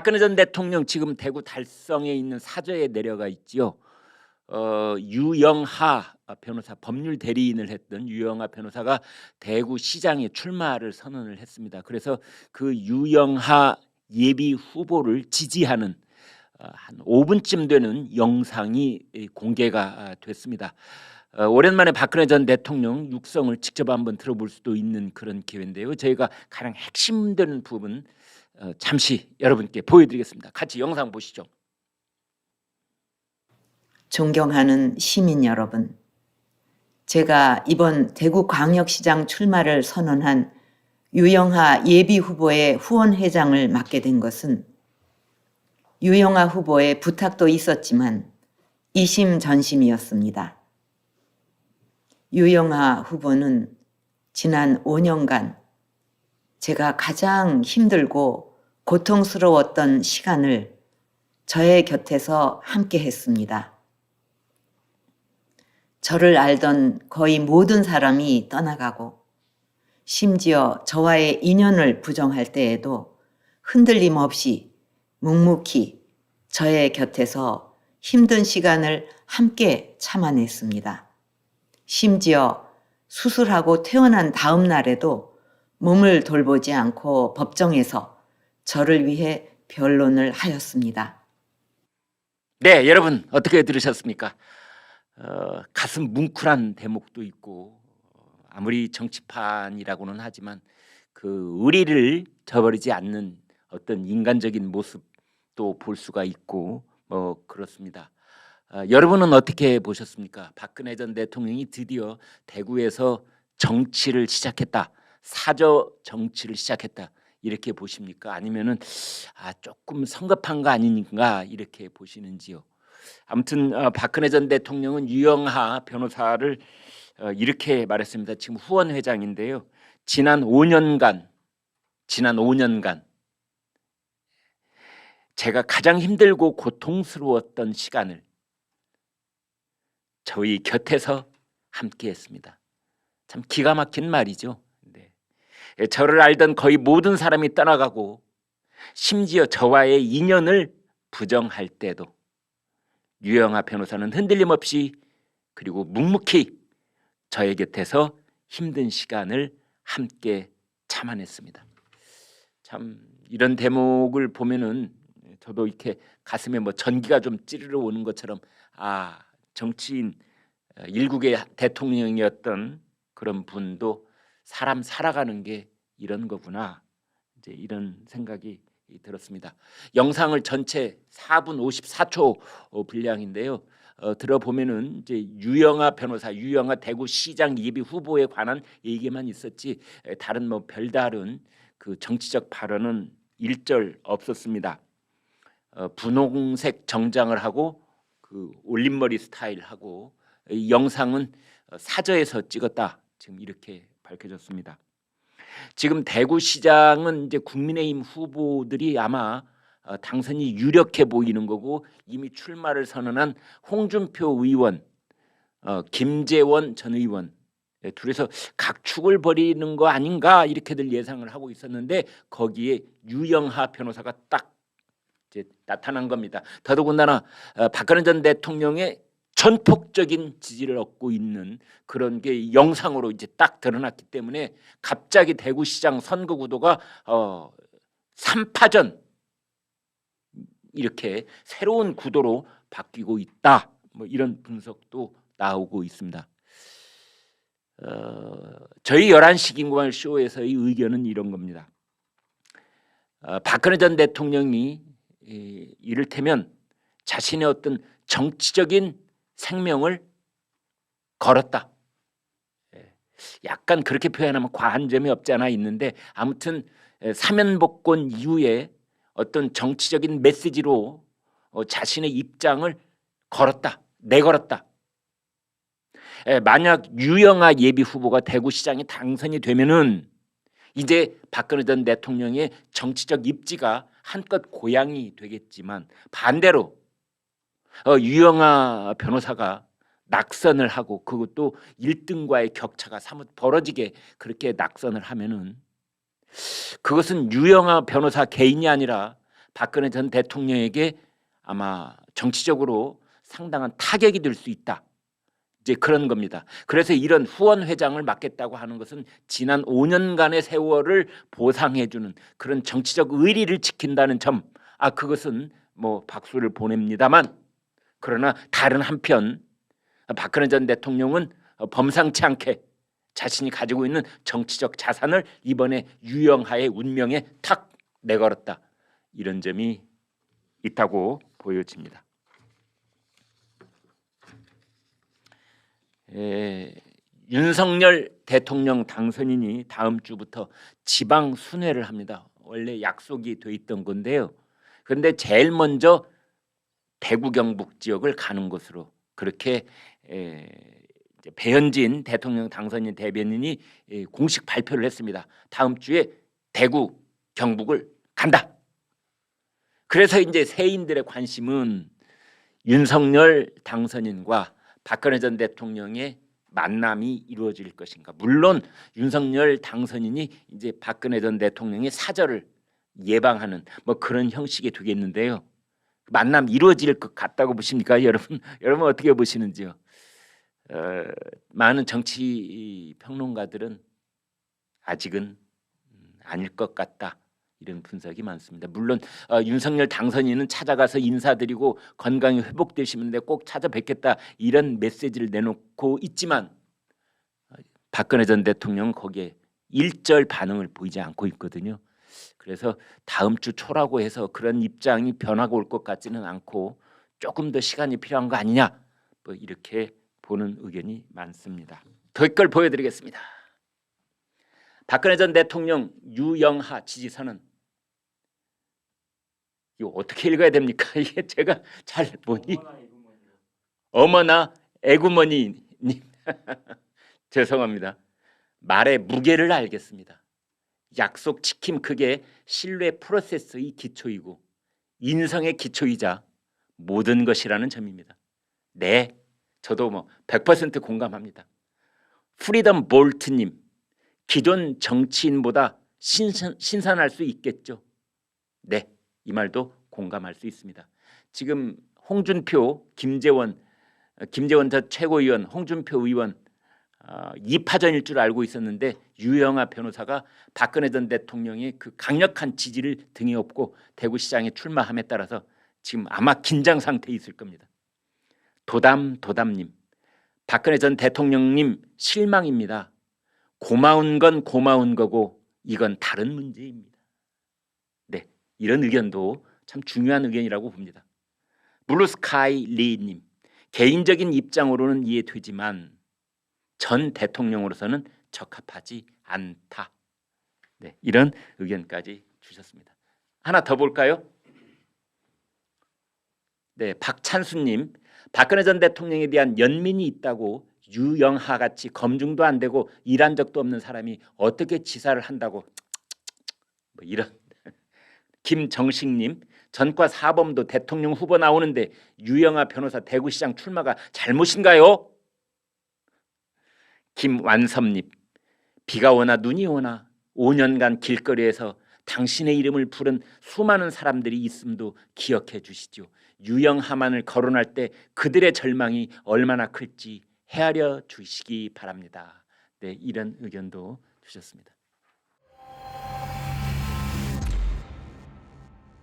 박근혜 전 대통령 지금 대구 달성에 있는 사저에 내려가 있지요. 유영하 변호사, 법률 대리인을 했던 유영하 변호사가 대구시장에 출마를 선언을 했습니다. 그래서 그 유영하 예비 후보를 지지하는 한 5분쯤 되는 영상이 공개가 됐습니다. 오랜만에 박근혜 전 대통령 육성을 직접 한번 들어볼 수도 있는 그런 기회인데요. 저희가 가장 핵심되는 부분 잠시 여러분께 보여드리겠습니다. 같이 영상 보시죠. 존경하는 시민 여러분, 제가 이번 대구광역시장 출마를 선언한 유영하 예비후보의 후원회장을 맡게 된 것은 유영하 후보의 부탁도 있었지만 이심전심이었습니다. 유영하 후보는 지난 5년간 제가 가장 힘들고 고통스러웠던 시간을 저의 곁에서 함께 했습니다. 저를 알던 거의 모든 사람이 떠나가고 심지어 저와의 인연을 부정할 때에도 흔들림 없이 묵묵히 저의 곁에서 힘든 시간을 함께 참아냈습니다. 심지어 수술하고 퇴원한 다음 날에도 몸을 돌보지 않고 법정에서 저를 위해 변론을 하였습니다. 네, 여러분 어떻게 들으셨습니까? 가슴 뭉클한 대목도 있고 아무리 정치판이라고는 하지만 그 의리를 저버리지 않는 어떤 인간적인 모습도 볼 수가 있고 그렇습니다. 여러분은 어떻게 보셨습니까? 박근혜 전 대통령이 드디어 대구에서 정치를 시작했다, 사저 정치를 시작했다 이렇게 보십니까? 아니면은 조금 성급한 거 아닌가 이렇게 보시는지요? 아무튼 박근혜 전 대통령은 유영하 변호사를 이렇게 말했습니다. 지금 후원 회장인데요. 지난 5년간 제가 가장 힘들고 고통스러웠던 시간을 저희 곁에서 함께했습니다. 참 기가 막힌 말이죠. 네. 저를 알던 거의 모든 사람이 떠나가고 심지어 저와의 인연을 부정할 때도 유영하 변호사는 흔들림 없이 그리고 묵묵히 저의 곁에서 힘든 시간을 함께 참아냈습니다. 참 이런 대목을 보면은 저도 이렇게 가슴에 전기가 좀 찌르러 오는 것처럼 정치인 일국의 대통령이었던 그런 분도 사람 살아가는 게 이런 거구나, 이제 이런 생각이 들었습니다. 영상을 전체 4분 54초 분량인데요. 들어보면은 이제 유영하 변호사, 유영하 대구시장 예비 후보에 관한 얘기만 있었지 다른 별다른 그 정치적 발언은 일절 없었습니다. 분홍색 정장을 하고 그 올림머리 스타일하고 이 영상은 사저에서 찍었다, 지금 이렇게 밝혀졌습니다. 지금 대구시장은 이제 국민의힘 후보들이 아마 당선이 유력해 보이는 거고 이미 출마를 선언한 홍준표 의원, 김재원 전 의원 둘이서 각축을 벌이는 거 아닌가 이렇게들 예상을 하고 있었는데 거기에 유영하 변호사가 딱 이제 나타난 겁니다. 더더군다나 박근혜 전 대통령의 전폭적인 지지를 얻고 있는 그런 게 영상으로 이제 딱 드러났기 때문에 갑자기 대구시장 선거 구도가 3파전 이렇게 새로운 구도로 바뀌고 있다, 이런 분석도 나오고 있습니다. 저희 11시 김구말 쇼에서의 의견은 이런 겁니다. 박근혜 전 대통령이 이를테면 자신의 어떤 정치적인 생명을 걸었다, 약간 그렇게 표현하면 과한 점이 없지 않아 있는데 아무튼 사면복권 이후에 어떤 정치적인 메시지로 자신의 입장을 걸었다, 내걸었다. 만약 유영하 예비 후보가 대구시장에 당선이 되면은 이제 박근혜 전 대통령의 정치적 입지가 한껏 고양이 되겠지만 반대로 유영하 변호사가 낙선을 하고 그것도 1등과의 격차가 사뭇 벌어지게 그렇게 낙선을 하면은 그것은 유영하 변호사 개인이 아니라 박근혜 전 대통령에게 아마 정치적으로 상당한 타격이 될 수 있다. 이제 그런 겁니다. 그래서 이런 후원 회장을 맡겠다고 하는 것은 지난 5년간의 세월을 보상해주는 그런 정치적 의리를 지킨다는 점, 그것은 뭐 박수를 보냅니다만, 그러나 다른 한편 박근혜 전 대통령은 범상치 않게 자신이 가지고 있는 정치적 자산을 이번에 유영하의 운명에 탁 내걸었다. 이런 점이 있다고 보여집니다. 윤석열 대통령 당선인이 다음 주부터 지방 순회를 합니다. 원래 약속이 돼 있던 건데요. 그런데 제일 먼저 대구 경북 지역을 가는 것으로 그렇게 이제 배현진 대통령 당선인 대변인이 공식 발표를 했습니다. 다음 주에 대구 경북을 간다. 그래서 이제 세인들의 관심은 윤석열 당선인과 박근혜 전 대통령의 만남이 이루어질 것인가. 물론 윤석열 당선인이 이제 박근혜 전 대통령의 사절을 예방하는 뭐 그런 형식이 되겠는데요. 만남 이루어질 것 같다고 보십니까, 여러분? 여러분 어떻게 보시는지요? 많은 정치 평론가들은 아직은 아닐 것 같다. 이런 분석이 많습니다. 물론 윤석열 당선인은 찾아가서 인사드리고 건강이 회복되시는데 꼭 찾아뵙겠다 이런 메시지를 내놓고 있지만 박근혜 전 대통령은 거기에 일절 반응을 보이지 않고 있거든요. 그래서 다음 주 초라고 해서 그런 입장이 변화가 올 것 같지는 않고 조금 더 시간이 필요한 거 아니냐, 뭐 이렇게 보는 의견이 많습니다. 댓글 보여드리겠습니다. 박근혜 전 대통령 유영하 지지선은 이거 어떻게 읽어야 됩니까? 이게 제가 잘 보니 어머나 애구머니님 죄송합니다. 말의 무게를 알겠습니다. 약속 지킴, 그게 신뢰 프로세스의 기초이고 인성의 기초이자 모든 것이라는 점입니다. 네, 저도 뭐 100% 공감합니다. 프리덤 볼트님, 기존 정치인보다 신선할 수 있겠죠. 네, 이 말도 공감할 수 있습니다. 지금 홍준표, 김재원 전 최고위원, 홍준표 의원 2파전일 줄 알고 있었는데 유영하 변호사가 박근혜 전 대통령의 그 강력한 지지를 등에 업고 대구시장에 출마함에 따라서 지금 아마 긴장 상태에 있을 겁니다. 도담님, 박근혜 전 대통령님 실망입니다. 고마운 건 고마운 거고 이건 다른 문제입니다. 네, 이런 의견도 참 중요한 의견이라고 봅니다. 블루스카이 리님, 개인적인 입장으로는 이해되지만 전 대통령으로서는 적합하지 않다. 네, 이런 의견까지 주셨습니다. 하나 더 볼까요? 네, 박찬수님, 박근혜 전 대통령에 대한 연민이 있다고 유영하 같이 검증도 안 되고 일한 적도 없는 사람이 어떻게 지사를 한다고, 뭐 이런. 김정식님, 전과 사범도 대통령 후보 나오는데 유영하 변호사 대구시장 출마가 잘못인가요? 김완섭님, 비가 오나 눈이 오나 5년간 길거리에서 당신의 이름을 부른 수많은 사람들이 있음도 기억해 주시죠. 유영하만을 거론할 때 그들의 절망이 얼마나 클지 헤아려 주시기 바랍니다. 네, 이런 의견도 주셨습니다.